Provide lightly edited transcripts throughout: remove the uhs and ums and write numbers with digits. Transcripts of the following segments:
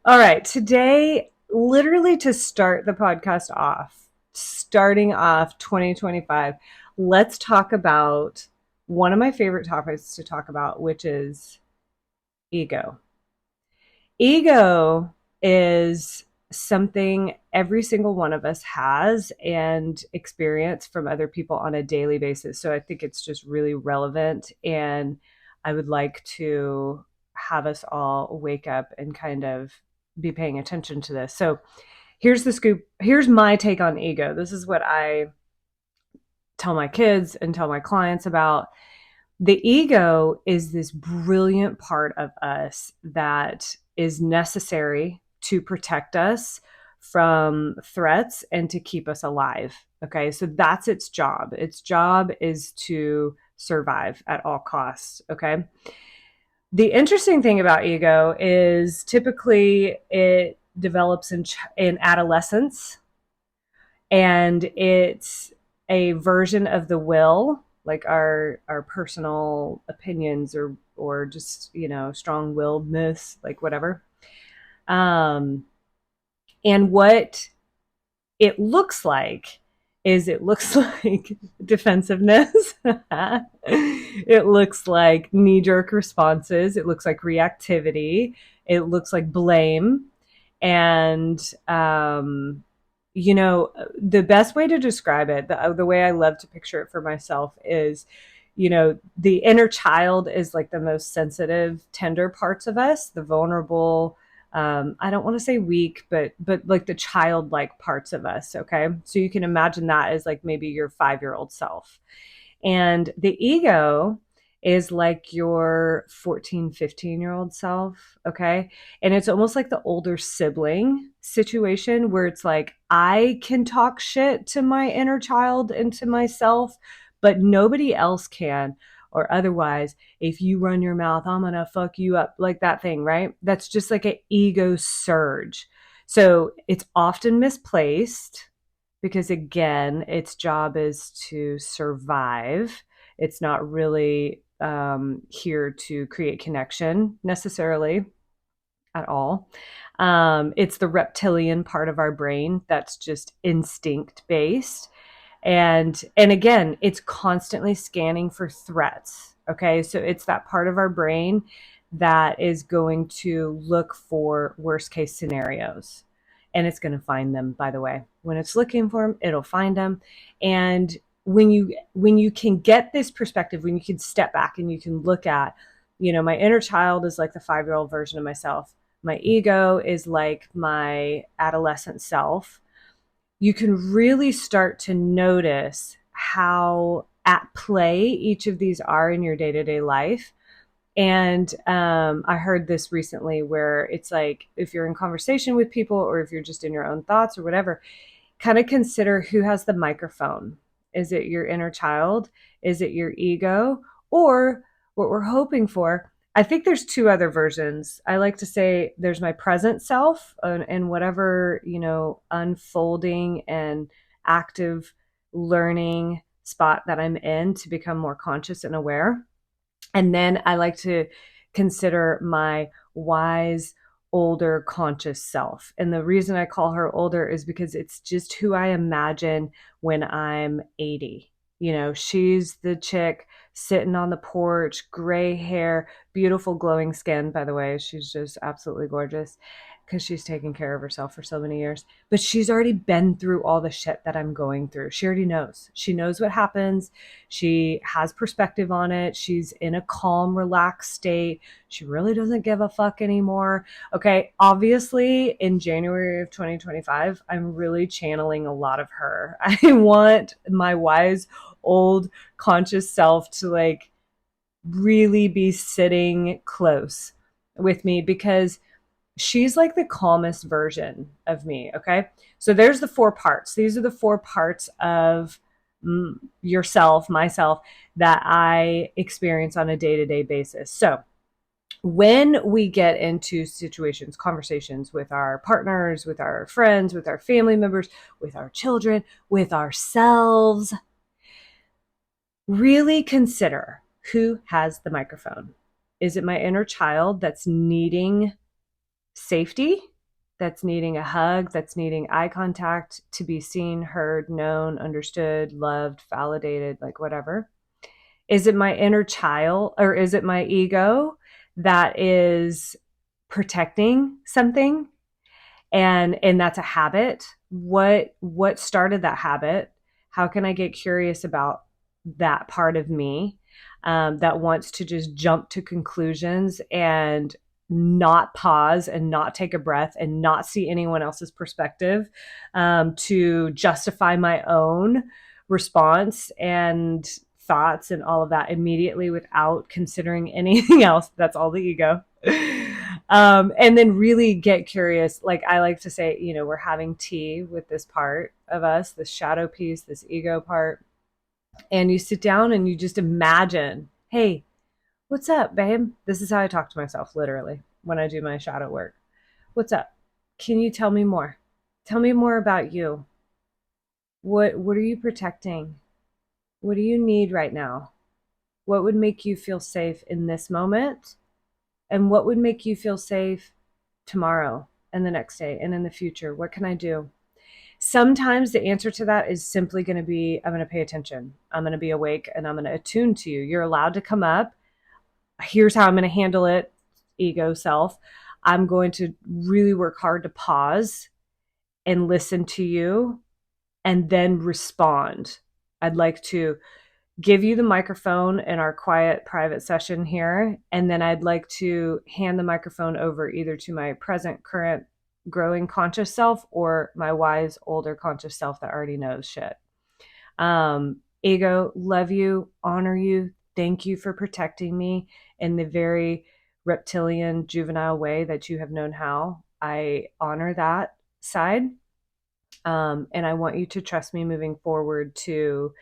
All right. Today, literally to start the podcast off, starting off 2025, let's talk about one of my favorite topics to talk about, which is ego. Ego is something every single one of us has and experience from other people on a daily basis. So I think it's just really relevant. And I would like to have us all wake up and kind of be paying attention to this. So here's the scoop. Here's my take on ego. This is what I tell my kids and tell my clients about. The ego is this brilliant part of us that is necessary to protect us from threats and to keep us alive. Okay, so that's its job. Its job is to survive at all costs. Okay. The interesting thing about ego is typically it develops in adolescence, and it's a version of the will, like our personal opinions or just strong willedness, like whatever. um and what it looks like is it looks like defensiveness. It looks like knee-jerk responses. It looks like reactivity. It looks like blame. And the best way to describe it, the way I love to picture it for myself is, the inner child is like the most sensitive, tender parts of us, the vulnerable, I don't want to say weak, but like the childlike parts of us. Okay. So you can imagine that as like maybe your 5-year-old self. And the ego is like your 14, 15-year-old self. Okay. And it's almost like the older sibling situation where it's like, I can talk shit to my inner child and to myself, but nobody else can. Or otherwise, if you run your mouth, I'm going to fuck you up, like that thing, right? That's just like an ego surge. So it's often misplaced because, again, its job is to survive. It's not really here to create connection necessarily at all. It's the reptilian part of our brain that's just instinct based. And again, it's constantly scanning for threats. Okay, so it's that part of our brain that is going to look for worst case scenarios, and it's going to find them. By the way, when it's looking for them, it'll find them. And when you can get this perspective, when you can step back and you can look at, my inner child is like the 5-year-old version of myself, my ego is like my adolescent self, you can really start to notice how at play each of these are in your day-to-day life. And I heard this recently where it's like, if you're in conversation with people or if you're just in your own thoughts or whatever, kind of consider who has the microphone. Is it your inner child? Is it your ego? Or what we're hoping for? I think there's two other versions. I like to say there's my present self and whatever, unfolding and active learning spot that I'm in to become more conscious and aware. And then I like to consider my wise, older, conscious self. And the reason I call her older is because it's just who I imagine when I'm 80. She's the chick sitting on the porch, gray hair, beautiful glowing skin, by the way. She's just absolutely gorgeous because she's taken care of herself for so many years. But she's already been through all the shit that I'm going through. She already knows. She knows what happens. She has perspective on it. She's in a calm, relaxed state. She really doesn't give a fuck anymore. Okay, obviously in January of 2025, I'm really channeling a lot of her. I want my wise, old, conscious self to like really be sitting close with me because she's like the calmest version of me. Okay. So there's the 4 parts. These are the 4 parts of yourself, myself, that I experience on a day to day basis. So when we get into situations, conversations with our partners, with our friends, with our family members, with our children, with ourselves, really consider who has the microphone. Is it my inner child that's needing safety? that's needing a hug, that's needing eye contact, to be seen, heard, known, understood, loved, validated, like whatever? Is it my inner child, or is it my ego that is protecting something? And that's a habit. What started that habit? How can I get curious about that part of me, that wants to just jump to conclusions and not pause and not take a breath and not see anyone else's perspective, to justify my own response and thoughts and all of that immediately without considering anything else? That's all the ego. And then really get curious. Like I like to say, we're having tea with this part of us, this shadow piece, this ego part. And you sit down and you just imagine, hey, what's up, babe? This is how I talk to myself, literally, when I do my shadow work. What's up? Can you tell me more? Tell me more about you. What are you protecting? What do you need right now? What would make you feel safe in this moment? And what would make you feel safe tomorrow and the next day and in the future? What can I do? Sometimes the answer to that is simply going to be, I'm going to pay attention. I'm going to be awake and I'm going to attune to you. You're allowed to come up. Here's how I'm going to handle it, ego self. I'm going to really work hard to pause and listen to you and then respond. I'd like to give you the microphone in our quiet private session here. And then I'd like to hand the microphone over either to my present, current, growing conscious self or my wise, older conscious self that already knows shit. Ego, love you, honor you. Thank you for protecting me in the very reptilian, juvenile way that you have known how. I honor that side. And I want you to trust me moving forward to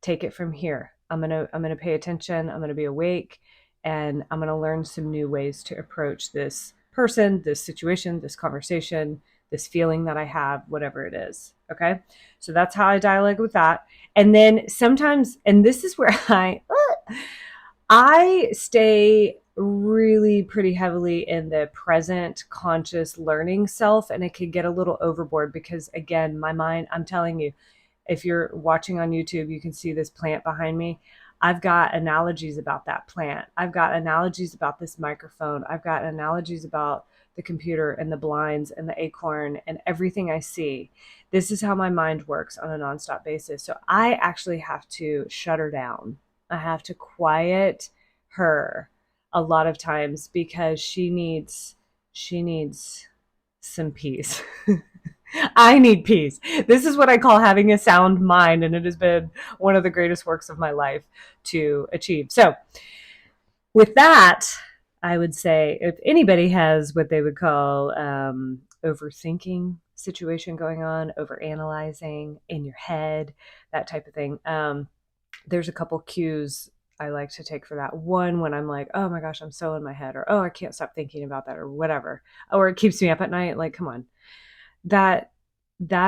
take it from here. I'm gonna pay attention. I'm gonna be awake, and I'm gonna learn some new ways to approach this person, this situation, this conversation, this feeling that I have, whatever it is. Okay, so that's how I dialogue with that. And then sometimes, and this is where I stay really pretty heavily in the present conscious learning self, and it can get a little overboard because, again, my mind, I'm telling you, if you're watching on YouTube, you can see this plant behind me. I've got analogies about that plant. I've got analogies about this microphone. I've got analogies about the computer and the blinds and the acorn and everything I see. This is how my mind works on a nonstop basis. So I actually have to shut her down. I have to quiet her a lot of times because she needs some peace. I need peace. This is what I call having a sound mind, and it has been one of the greatest works of my life to achieve. So, with that, I would say if anybody has what they would call overthinking situation going on, overanalyzing in your head, that type of thing, there's a couple cues I like to take for that. One, when I'm like, oh my gosh, I'm so in my head, or oh, I can't stop thinking about that, or whatever, or it keeps me up at night. Like, come on, that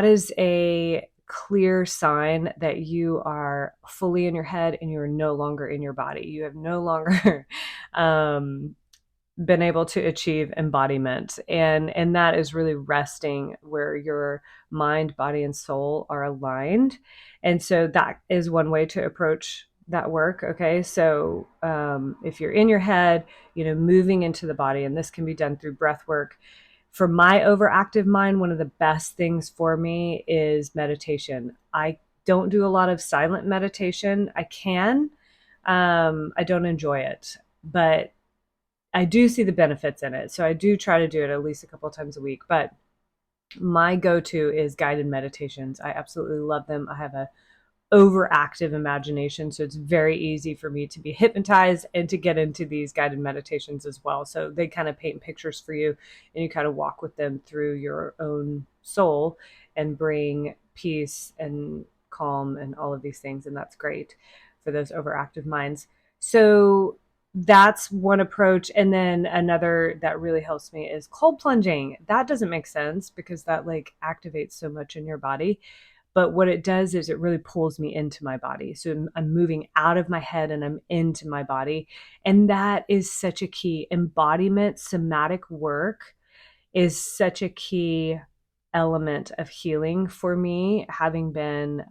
is a clear sign that you are fully in your head and you're no longer in your body. You have no longer been able to achieve embodiment, and that is really resting where your mind, body, and soul are aligned. And so that is one way to approach that work. Okay, so if you're in your head, moving into the body, and this can be done through breath work. For my overactive mind, one of the best things for me is meditation. I don't do a lot of silent meditation. I can. I don't enjoy it, but I do see the benefits in it. So I do try to do it at least a couple of times a week. But my go-to is guided meditations. I absolutely love them. I have a overactive imagination, so it's very easy for me to be hypnotized and to get into these guided meditations as well. So they kind of paint pictures for you, and you kind of walk with them through your own soul and bring peace and calm and all of these things, and that's great for those overactive minds. So that's one approach. And then another that really helps me is cold plunging. That doesn't make sense because that like activates so much in your body. But what it does is it really pulls me into my body. So I'm moving out of my head and I'm into my body. And that is such a key. Embodiment, somatic work is such a key element of healing for me, having been,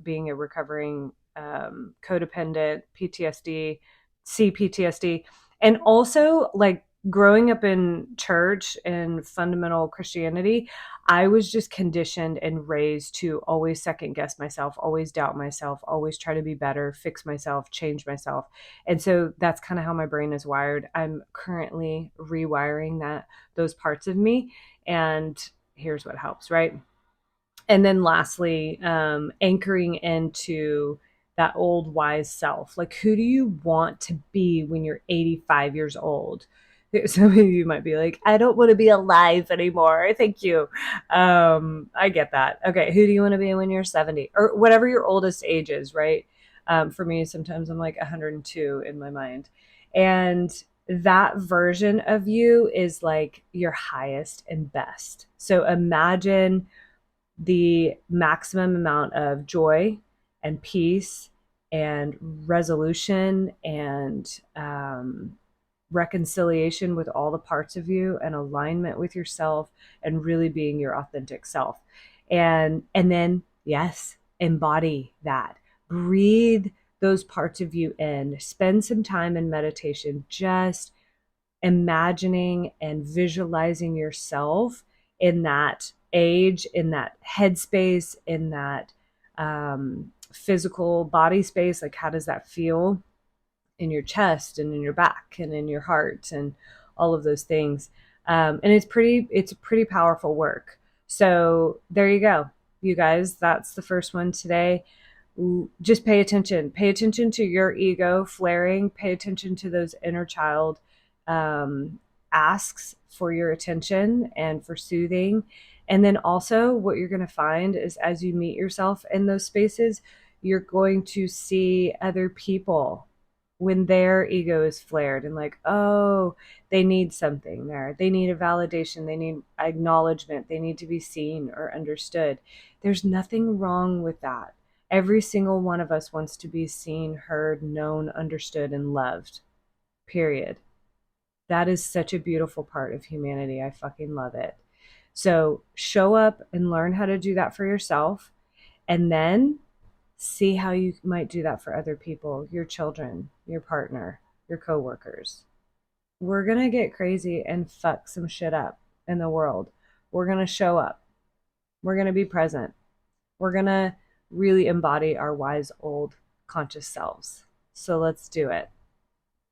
being a recovering codependent, PTSD, CPTSD, and also like growing up in church and fundamental Christianity. I was just conditioned and raised to always second guess myself, always doubt myself, always try to be better, fix myself, change myself. And so that's kind of how my brain is wired. I'm currently rewiring those parts of me. And here's what helps, right? And then lastly, anchoring into that old wise self. Like, who do you want to be when you're 85 years old? Some of you might be like, I don't want to be alive anymore. Thank you. I get that. Okay. Who do you want to be when you're 70 or whatever your oldest age is, right? For me, sometimes I'm like 102 in my mind. And that version of you is like your highest and best. So imagine the maximum amount of joy and peace and resolution and reconciliation with all the parts of you and alignment with yourself and really being your authentic self. And then yes, embody that. Breathe those parts of you in. Spend some time in meditation just imagining and visualizing yourself in that age, in that headspace, in that physical body space. Like, how does that feel in your chest and in your back and in your heart and all of those things? And it's pretty powerful work. So there you go, you guys. That's the first one today. Just pay attention to your ego flaring, pay attention to those inner child um, asks for your attention and for soothing. And then also what you're going to find is as you meet yourself in those spaces, you're going to see other people when their ego is flared and like, oh, they need something there, they need a validation, they need acknowledgement, they need to be seen or understood. There's nothing wrong with that. Every single one of us wants to be seen, heard, known, understood, and loved. Period. That is such a beautiful part of humanity. I fucking love it. So show up and learn how to do that for yourself. And then see how you might do that for other people, your children, your partner, your coworkers. We're going to get crazy and fuck some shit up in the world. We're going to show up. We're going to be present. We're going to really embody our wise old conscious selves. So let's do it.